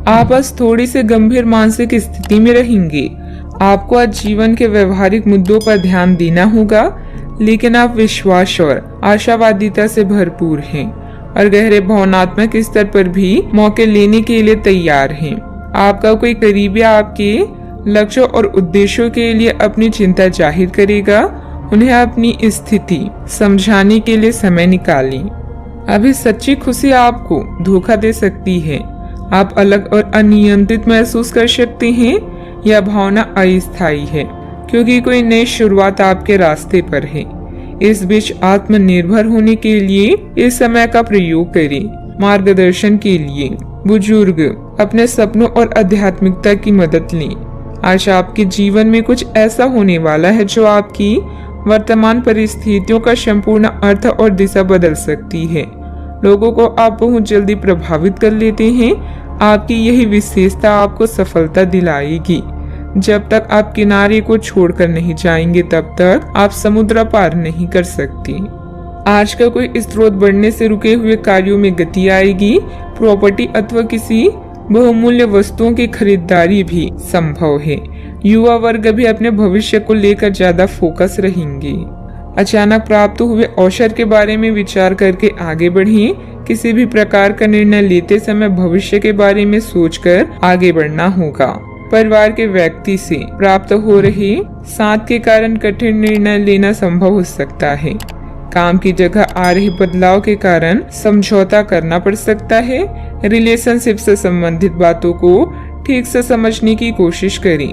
आप आज थोड़ी सी गंभीर मानसिक स्थिति में रहेंगे। आपको आज जीवन के व्यवहारिक मुद्दों पर ध्यान देना होगा, लेकिन आप विश्वास और आशावादिता से भरपूर हैं और गहरे भावनात्मक स्तर पर भी मौके लेने के लिए तैयार हैं। आपका कोई करीबी आपके लक्ष्यों और उद्देश्यों के लिए अपनी चिंता जाहिर करेगा। उन्हें अपनी स्थिति समझाने के लिए समय निकालें। अभी सच्ची खुशी आपको धोखा दे सकती है। आप अलग और अनियंत्रित महसूस कर सकते हैं। यह भावना अस्थायी है क्योंकि कोई नई शुरुआत आपके रास्ते पर है। इस बीच आत्मनिर्भर होने के लिए इस समय का प्रयोग करें। मार्गदर्शन के लिए बुजुर्ग अपने सपनों और आध्यात्मिकता की मदद लें। आज आपके जीवन में कुछ ऐसा होने वाला है जो आपकी वर्तमान परिस्थितियों का संपूर्ण अर्थ और दिशा बदल सकती है। लोगों को आप बहुत जल्दी प्रभावित कर लेते हैं। आपकी यही विशेषता आपको सफलता दिलाएगी। जब तक आप किनारे को छोड़कर नहीं जाएंगे तब तक आप समुद्र पार नहीं कर सकते। आज का कोई स्रोत बढ़ने से रुके हुए कार्यों में गति आएगी। प्रॉपर्टी अथवा किसी बहुमूल्य वस्तुओं की खरीदारी भी संभव है। युवा वर्ग भी अपने भविष्य को लेकर ज्यादा फोकस रहेंगे। अचानक प्राप्त हुए अवसर के बारे में विचार करके आगे बढ़िए। किसी भी प्रकार का निर्णय लेते समय भविष्य के बारे में सोचकर आगे बढ़ना होगा। परिवार के व्यक्ति से प्राप्त हो रहे साथ के कारण कठिन निर्णय लेना संभव हो सकता है। काम की जगह आ रहे बदलाव के कारण समझौता करना पड़ सकता है। रिलेशनशिप से संबंधित बातों को ठीक से समझने की कोशिश करें।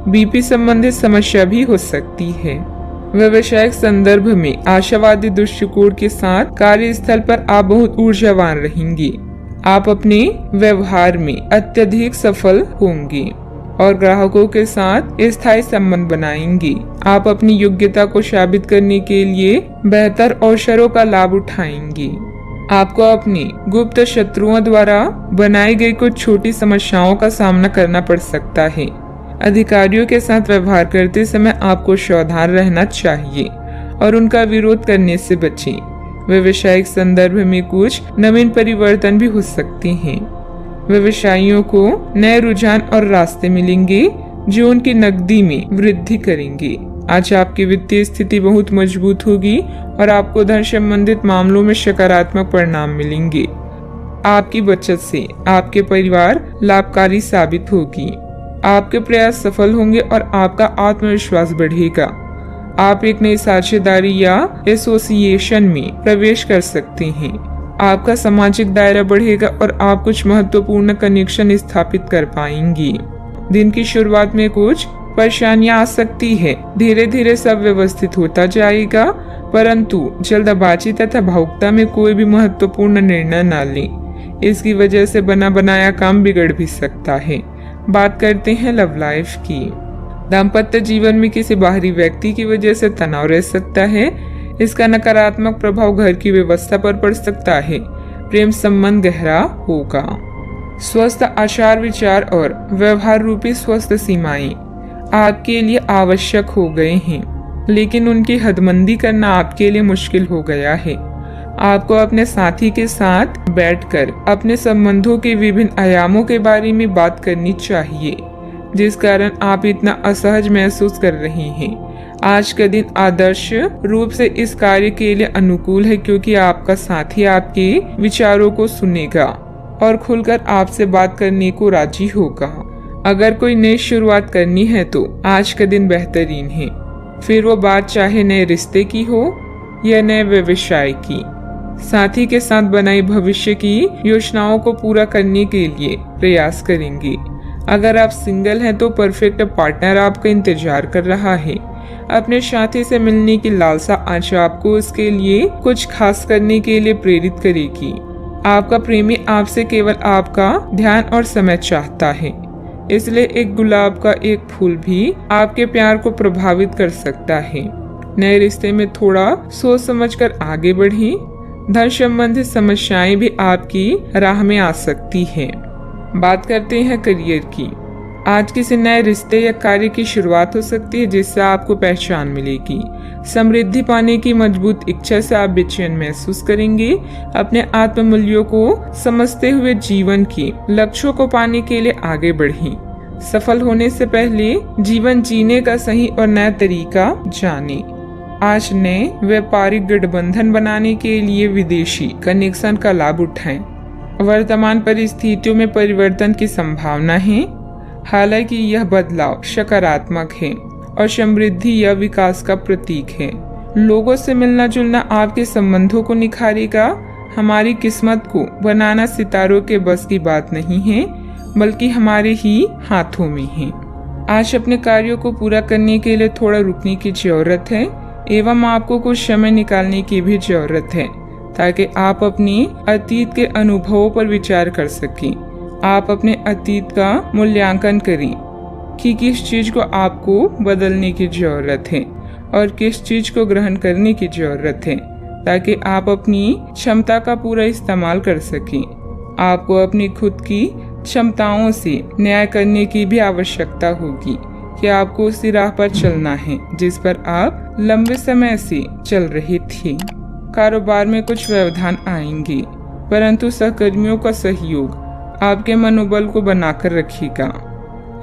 बीपी संबंधित समस्या भी हो सकती है। व्यवसायिक संदर्भ में आशावादी दृष्टिकोण के साथ कार्यस्थल पर आप बहुत ऊर्जावान रहेंगे। आप अपने व्यवहार में अत्यधिक सफल होंगे और ग्राहकों के साथ स्थायी संबंध बनाएंगे। आप अपनी योग्यता को साबित करने के लिए बेहतर अवसरों का लाभ उठाएंगे। आपको अपने गुप्त शत्रुओं द्वारा बनाई गई कुछ छोटी समस्याओं का सामना करना पड़ सकता है। अधिकारियों के साथ व्यवहार करते समय आपको सावधान रहना चाहिए और उनका विरोध करने से बचें। व्यवसायिक संदर्भ में कुछ नवीन परिवर्तन भी हो सकते हैं। व्यवसायियों को नए रुझान और रास्ते मिलेंगे जो उनकी नकदी में वृद्धि करेंगे। आज आपकी वित्तीय स्थिति बहुत मजबूत होगी और आपको धन संबंधित मामलों में सकारात्मक परिणाम मिलेंगे। आपकी बचत से आपके परिवार लाभकारी साबित होगी। आपके प्रयास सफल होंगे और आपका आत्मविश्वास बढ़ेगा। आप एक नई साझेदारी या एसोसिएशन में प्रवेश कर सकते हैं। आपका सामाजिक दायरा बढ़ेगा और आप कुछ महत्वपूर्ण कनेक्शन स्थापित कर पाएंगे। दिन की शुरुआत में कुछ परेशानियां आ सकती है। धीरे धीरे सब व्यवस्थित होता जाएगा, परंतु जल्दबाजी तथा भावुकता में कोई भी महत्वपूर्ण निर्णय न लें। इसकी वजह से बना बनाया काम बिगड़ भी सकता है। बात करते हैं लव लाइफ की। दाम्पत्य जीवन में किसी बाहरी व्यक्ति की वजह से तनाव रह सकता है। इसका नकारात्मक प्रभाव घर की व्यवस्था पर पड़ सकता है। प्रेम संबंध गहरा होगा। स्वस्थ आचार विचार और व्यवहार रूपी स्वस्थ सीमाएं आपके लिए आवश्यक हो गए हैं, लेकिन उनकी हदबंदी करना आपके लिए मुश्किल हो गया है। आपको अपने साथी के साथ बैठकर अपने संबंधों के विभिन्न आयामों के बारे में बात करनी चाहिए, जिस कारण आप इतना असहज महसूस कर रहे हैं। आज का दिन आदर्श रूप से इस कार्य के लिए अनुकूल है क्योंकि आपका साथी आपके विचारों को सुनेगा और खुलकर आपसे बात करने को राजी होगा। अगर कोई नई शुरुआत करनी है तो आज का दिन बेहतरीन है। फिर वो बात चाहे नए रिश्ते की हो या नए व्यवसाय की। साथी के साथ बनाई भविष्य की योजनाओं को पूरा करने के लिए प्रयास करेंगे। अगर आप सिंगल हैं तो परफेक्ट पार्टनर आपका इंतजार कर रहा है। अपने साथी से मिलने की लालसा आज आपको उसके लिए कुछ खास करने के लिए प्रेरित करेगी। आपका प्रेमी आपसे केवल आपका ध्यान और समय चाहता है, इसलिए एक गुलाब का एक फूल भी आपके प्यार को प्रभावित कर सकता है। नए रिश्ते में थोड़ा सोच समझकर आगे बढ़ें। धन संबंधित समस्याएं भी आपकी राह में आ सकती हैं। बात करते हैं करियर की। आज किसी नए रिश्ते या कार्य की शुरुआत हो सकती है जिससे आपको पहचान मिलेगी। समृद्धि पाने की मजबूत इच्छा से आप बेचैन महसूस करेंगे। अपने आत्ममूल्यों को समझते हुए जीवन के लक्ष्यों को पाने के लिए आगे बढ़ें। सफल होने से पहले जीवन जीने का सही और नया तरीका जाने। आज नए व्यापारिक गठबंधन बनाने के लिए विदेशी कनेक्शन का लाभ उठाएं। वर्तमान परिस्थितियों में परिवर्तन की संभावना है, हालांकि यह बदलाव सकारात्मक है और समृद्धि या विकास का प्रतीक है। लोगों से मिलना जुलना आपके संबंधों को निखारेगा। हमारी किस्मत को बनाना सितारों के बस की बात नहीं है, बल्कि हमारे ही हाथों में है। आज अपने कार्यों को पूरा करने के लिए थोड़ा रुकने की जरूरत है एवं आपको कुछ समय निकालने की भी जरूरत है, ताकि आप अपने अतीत के अनुभवों पर विचार कर सकें। आप अपने अतीत का मूल्यांकन करें कि किस चीज को आपको बदलने की जरूरत है और किस चीज को ग्रहण करने की जरूरत है, ताकि आप अपनी क्षमता का पूरा इस्तेमाल कर सकें। आपको अपनी खुद की क्षमताओं से न्याय करने की भी आवश्यकता होगी कि आपको उसी राह पर चलना है जिस पर आप लंबे समय से चल रहे थे। कारोबार में कुछ व्यवधान आएंगे, परंतु सहकर्मियों का सहयोग आपके मनोबल को बनाकर रखेगा।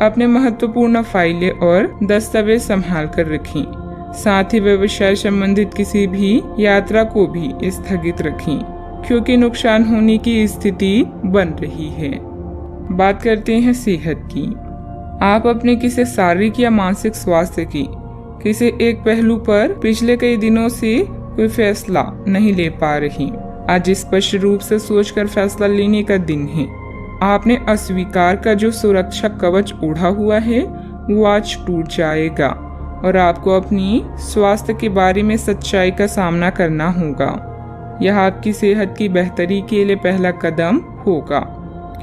अपने महत्वपूर्ण फाइलें और दस्तावेज संभाल कर रखें। साथ ही व्यवसाय संबंधित किसी भी यात्रा को भी स्थगित रखें, क्योंकि नुकसान होने की स्थिति बन रही है। बात करते हैं सेहत की। आप अपने किसी शारीरिक या मानसिक स्वास्थ्य की किसी एक पहलू पर पिछले कई दिनों से कोई फैसला नहीं ले पा रही। आज स्पष्ट रूप से सोचकर फैसला लेने का दिन है। आपने अस्वीकार का जो सुरक्षा कवच ओढ़ा हुआ है वो आज टूट जाएगा और आपको अपनी स्वास्थ्य के बारे में सच्चाई का सामना करना होगा। यह आपकी सेहत की बेहतरी के लिए पहला कदम होगा,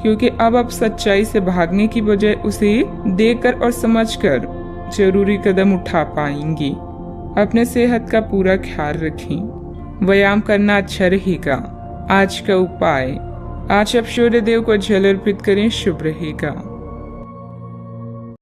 क्योंकि अब आप सच्चाई से भागने की बजाय उसे देखकर और समझकर जरूरी कदम उठा पाएंगे। अपने सेहत का पूरा ख्याल रखें। व्यायाम करना अच्छा रहेगा। आज का उपाय, आज आप सूर्य देव को जल अर्पित करें, शुभ रहेगा।